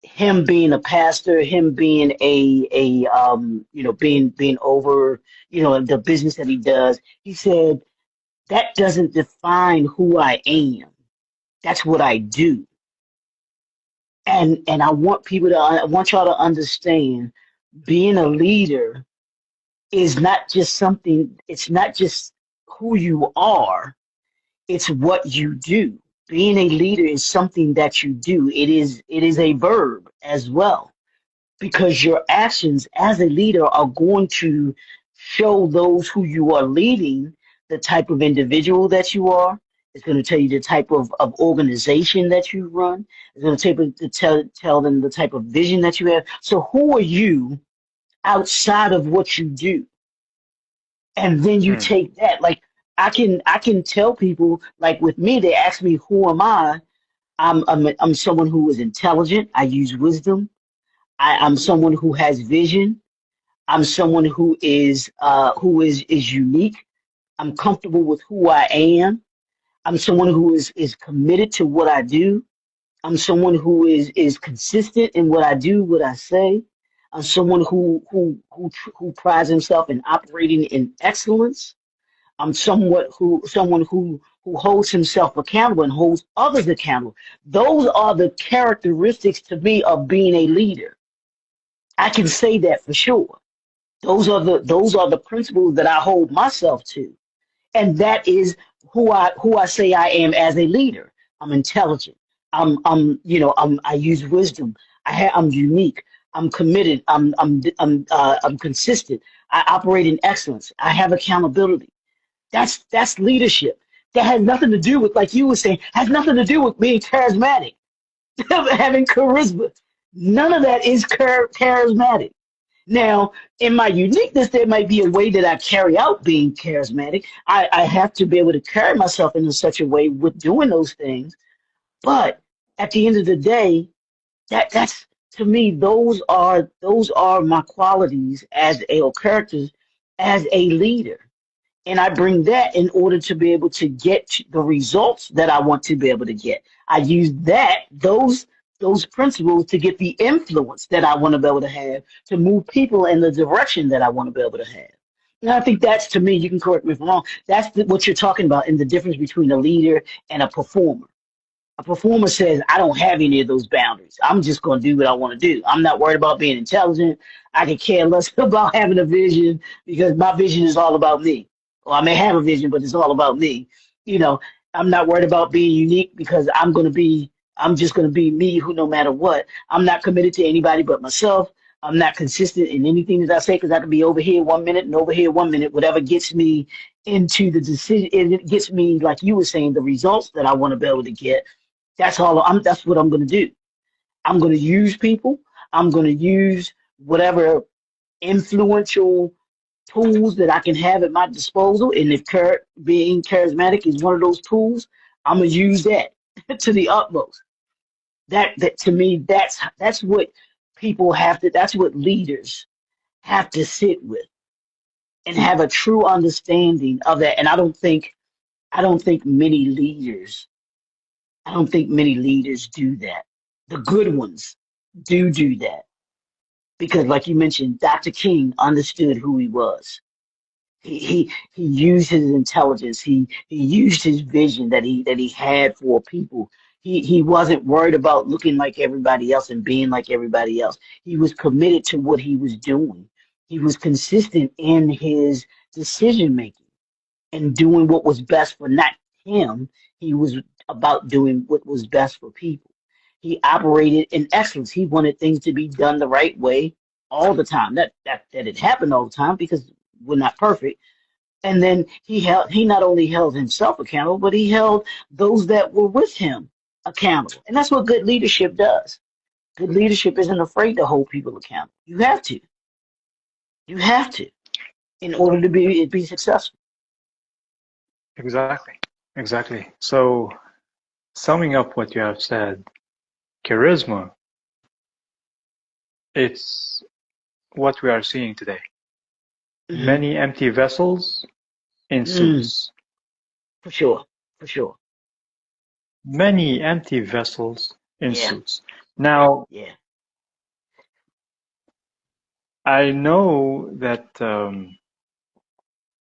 him being a pastor, him being being over the business that he does. He said that doesn't define who I am. That's what I do. And I want y'all to understand, being a leader is not just something. It's not just who you are. It's what you do. Being a leader is something that you do. It is a verb as well, because your actions as a leader are going to show those who you are leading the type of individual that you are. It's going to tell you the type of organization that you run. It's going tell them the type of vision that you have. So who are you outside of what you do? And then you Mm. take that. Like, I can tell people, like with me, they ask me, who am I? I'm someone who is intelligent. I use wisdom. I'm someone who has vision. I'm someone who is unique. I'm comfortable with who I am. I'm someone who is committed to what I do. I'm someone who is consistent in what I do, what I say. I'm someone who prides himself in operating in excellence. I'm someone who holds himself accountable and holds others accountable. Those are the characteristics to me of being a leader. I can say that for sure. Those are the principles that I hold myself to, and that is who I say I am as a leader. I'm intelligent. I use wisdom. I'm unique. I'm committed. I'm consistent. I operate in excellence. I have accountability. That's leadership. That has nothing to do with, like you were saying, has nothing to do with being charismatic, having charisma. None of that is charismatic. Now, in my uniqueness, there might be a way that I carry out being charismatic. I have to be able to carry myself in such a way with doing those things. But at the end of the day, that's to me, those are my qualities as a or characters as a leader. And I bring that in order to be able to get the results that I want to be able to get. I use those principles to get the influence that I want to be able to have to move people in the direction that I want to be able to have. And I think that's, to me, you can correct me if I'm wrong, that's what you're talking about in the difference between a leader and a performer. A performer says, I don't have any of those boundaries. I'm just going to do what I want to do. I'm not worried about being intelligent. I could care less about having a vision, because my vision is all about me. Or I may have a vision, but it's all about me. You know, I'm not worried about being unique, because I'm just going to be me, who, no matter what. I'm not committed to anybody but myself. I'm not consistent in anything that I say, because I can be over here 1 minute and over here 1 minute. Whatever gets me into the decision, it gets me, like you were saying, the results that I want to be able to get. That's what I'm going to do. I'm going to use people. I'm going to use whatever influential tools that I can have at my disposal. And if being charismatic is one of those tools, I'm going to use that to the utmost. That to me, that's what people have to. That's what leaders have to sit with and have a true understanding of that. And I don't think many leaders I don't think many leaders do that. The good ones do that because, like you mentioned, Dr. King understood who he was. He used his intelligence. He used his vision that he had for people. He wasn't worried about looking like everybody else and being like everybody else. He was committed to what he was doing. He was consistent in his decision making and doing what was best for not him. He was about doing what was best for people. He operated in excellence. He wanted things to be done the right way all the time. That it happened all the time because we're not perfect. And then he not only held himself accountable, but he held those that were with him accountable. And that's what good leadership does. Good leadership isn't afraid to hold people accountable. You have to. You have to in order to be successful. Exactly. Exactly. So, summing up what you have said, charisma, it's what we are seeing today. Mm-hmm. Many empty vessels in Mm, suits. for sure. For sure. Many empty vessels in Yeah. suits. Now, Yeah. I know that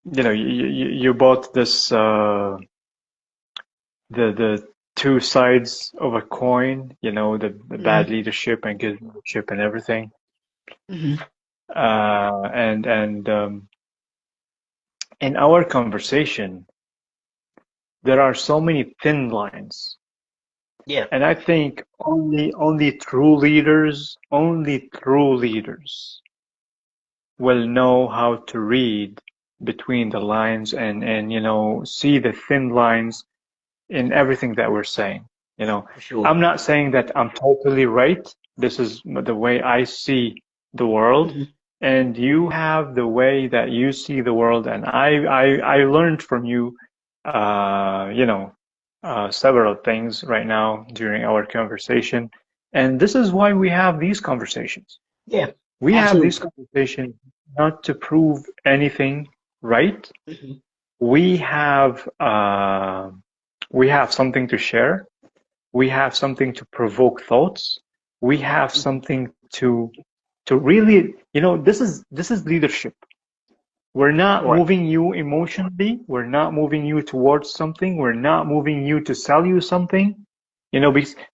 you bought this the two sides of a coin, the bad Mm-hmm. leadership and good leadership and everything. Mm-hmm. And in our conversation, there are so many thin lines. Yeah. And I think only true leaders will know how to read between the lines and see the thin lines in everything that we're saying. For sure. I'm not saying that I'm totally right. This is the way I see the world, Mm-hmm. and you have the way that you see the world, and I learned from you, several things right now during our conversation, and this is why we have these conversations. Yeah. We have these Absolutely. conversations not to prove anything right. Mm-hmm. We have uh, we have something to share. We have something to provoke thoughts. We have Mm-hmm. something to really, this is leadership. We're not Right. moving you emotionally. We're not moving you towards something. We're not moving you to sell you something.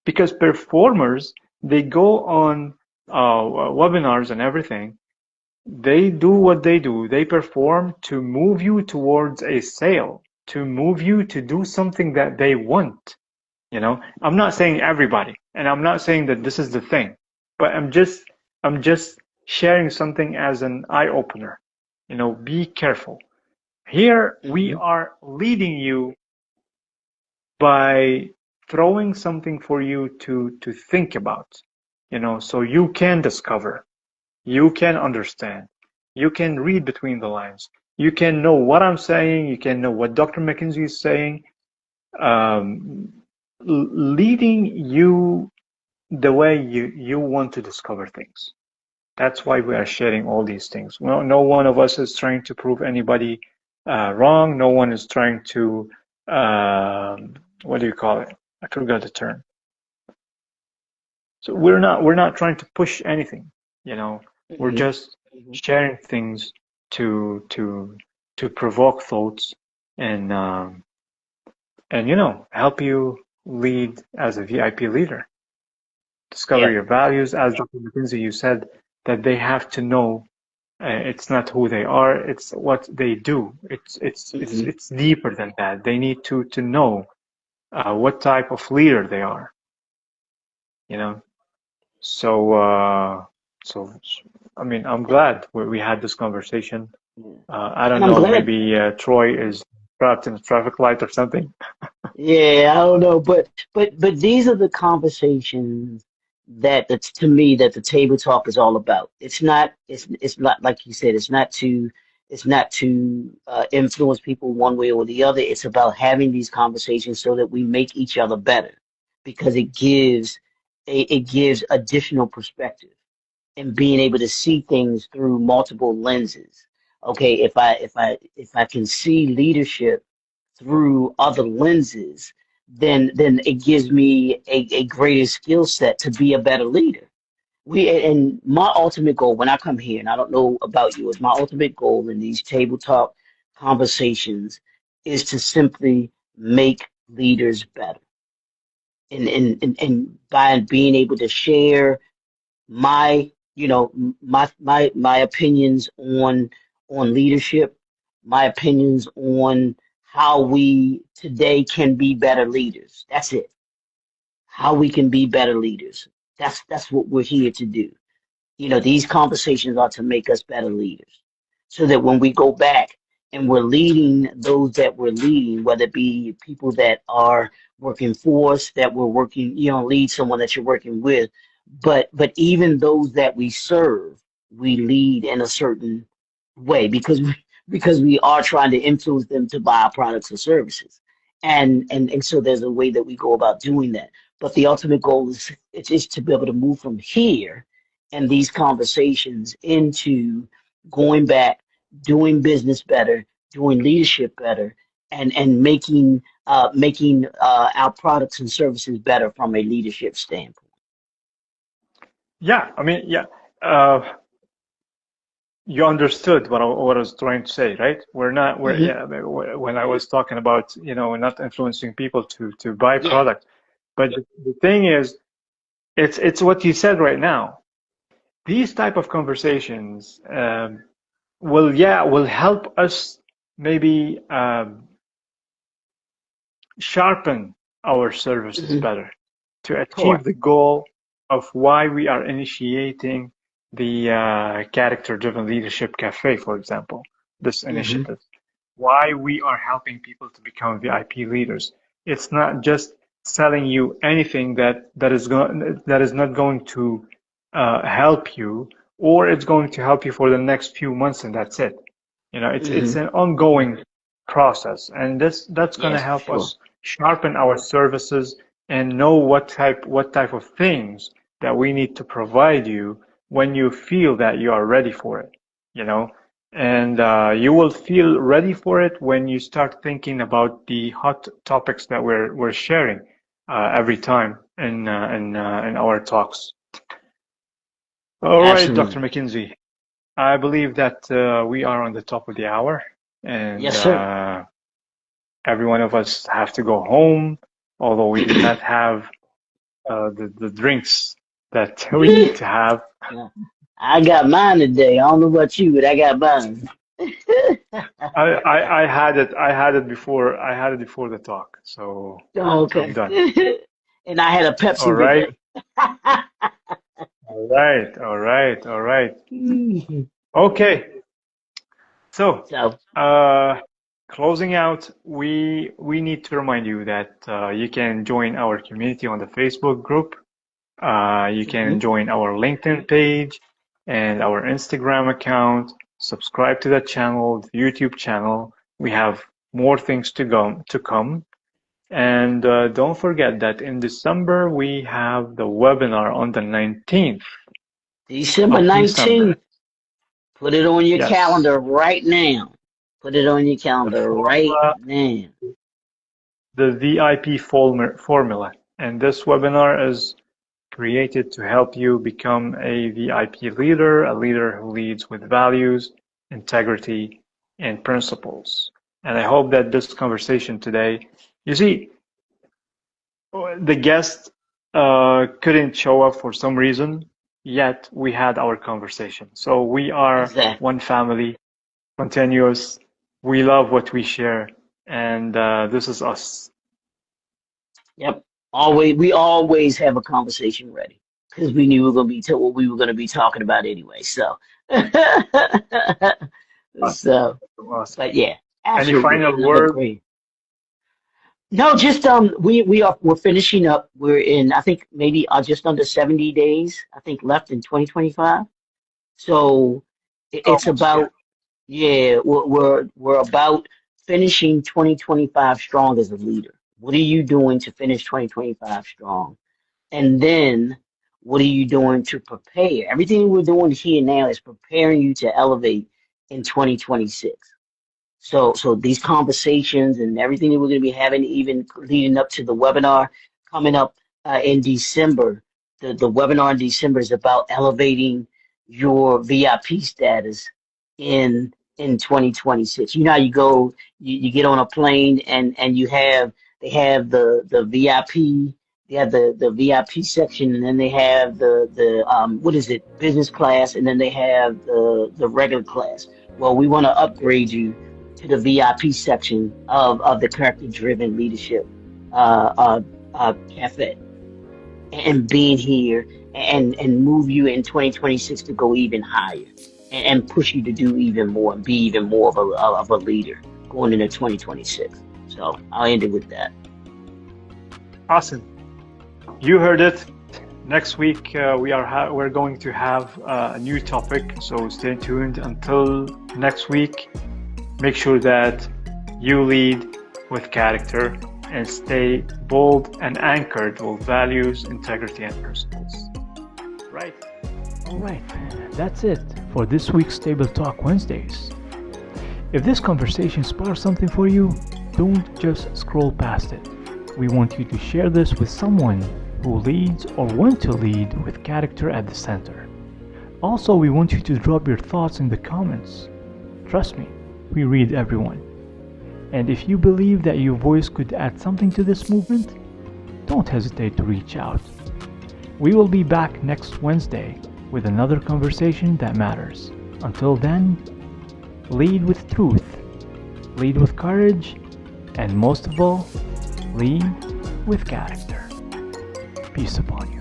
Because performers, they go on webinars and everything. They do what they do. They perform to move you towards a sale, to move you to do something that they want. I'm not saying everybody, and I'm not saying that this is the thing, but I'm just sharing something as an eye opener. Be careful. Here we Mm-hmm. are leading you by throwing something for you to think about, so you can discover, you can understand, you can read between the lines, you can know what I'm saying, you can know what Dr. McKinsey is saying, um, leading you the way you want to discover things. That's why we are sharing all these things. Well, no one of us is trying to prove anybody wrong. No one is trying to, what do you call it? I forgot the term. So we're not trying to push anything. You know, we're Mm-hmm. just Mm-hmm. sharing things to provoke thoughts and help you lead as a VIP leader. Discover Yeah. your values. As Dr. McKinsey, you said that they have to know it's not who they are, it's what they do. Mm-hmm. It's deeper than that. They need to know what type of leader they are, you know. So I mean, I'm glad we had this conversation. Yeah. I don't And I'm know, glad. maybe Troy is trapped in a traffic light or something. Yeah, I don't know, but these are the conversations that's to me that the table talk is all about. It's not like you said. It's not to influence people one way or the other. It's about having these conversations so that we make each other better because it gives additional perspective and being able to see things through multiple lenses. Okay, if I can see leadership through other lenses, then it gives me a greater skill set to be a better leader. And my ultimate goal when I come here, and I don't know about you, is my ultimate goal in these table talk conversations is to simply make leaders better. And by being able to share my, my opinions on leadership, my opinions on how we today can be better leaders. That's it. How we can be better leaders. That's what we're here to do. These conversations are to make us better leaders so that when we go back and we're leading those that we're leading, whether it be people that are working for us, that we're working, lead someone that you're working with, but even those that we serve, we lead in a certain way because we are trying to influence them to buy our products or services. And so there's a way that we go about doing that. But the ultimate goal is to be able to move from here and these conversations into going back, doing business better, doing leadership better, and making our products and services better from a leadership standpoint. Yeah, I mean, yeah. Uh, you understood what I was trying to say, right? We're Hmm. yeah. When I was talking about, not influencing people to buy Yeah. product, but the thing is, it's what you said right now. These type of conversations will help us maybe sharpen our services Hmm. better to achieve Correct. the goal of why we are initiating the Character-Driven Leadership Cafe, for example, this Hmm. initiative. Why we are helping people to become VIP leaders. It's not just selling you anything that is not going to help you, or it's going to help you for the next few months and that's it. It's Hmm. an ongoing process, and that's going to Yes, for help sure. us sharpen our services and know what type of things that we need to provide you when you feel that you are ready for it, you know. And you will feel ready for it when you start thinking about the hot topics that we're sharing every time in our talks. All right, Dr. Absolutely. McKinsey. I believe that we are on the top of the hour, and Yes, sir. every one of us have to go home, although we did not have the drinks that we need to have. Yeah. I got mine today. I don't know about you, but I got mine. I had it before the talk, so Oh, I'm okay. done. And I had a All Pepsi right, today. all right, all right, all right. Okay, so So, uh, closing out, we need to remind you that you can join our community on the Facebook group. You can mhm. join our LinkedIn page and our Instagram account. Subscribe to that channel, the YouTube channel. We have more things to come. And don't forget that in December we have the webinar on the 19th December of December. 19th. Put it on your Yes, calendar right now. Put it on your the calendar right formula, now. the VIP formula. And this webinar is created to help you become a VIP leader, a leader who leads with values, integrity, and principles. And I hope that this conversation today, you see, the guest couldn't show up for some reason, yet we had our conversation. So we are Exactly. one family, continuous. We love what we share, and this is us. Yep. We always have a conversation ready because we knew we were going to be what we were going to be talking about anyway. So, Awesome, so, awesome. but yeah, Any absolutely final another word? great. No, just we're finishing up. We're in I think maybe just under 70 days I think left in 2025. So it's Almost, yeah. about yeah we're about finishing 2025 strong as a leader. What are you doing to finish 2025 strong? And then what are you doing to prepare? Everything we're doing here now is preparing you to elevate in 2026. So these conversations and everything that we're going to be having, even leading up to the webinar coming up in December, the webinar in December is about elevating your VIP status in 2026. You know how you go, you get on a plane and they have the VIP. They have the VIP section, and then they have the what is it, business class, and then they have the regular class. Well, we want to upgrade you to the VIP section of the character driven leadership cafe, and being here and move you in 2026 to go even higher, and push you to do even more and be even more of a leader going into 2026. So I'll end it with that. Awesome. You heard it. Next week we're going to have a new topic, so stay tuned until next week. Make sure that you lead with character and stay bold and anchored with values, integrity, and principles. Right. All right, that's it for this week's Table Talk Wednesdays. If this conversation sparks something for you, don't just scroll past it. We want you to share this with someone who leads or want to lead with character at the center. Also, we want you to drop your thoughts in the comments. Trust me, we read everyone. And if you believe that your voice could add something to this movement, don't hesitate to reach out. We will be back next Wednesday with another conversation that matters. Until then, lead with truth, lead with courage, and most of all, lead with character. Peace upon you.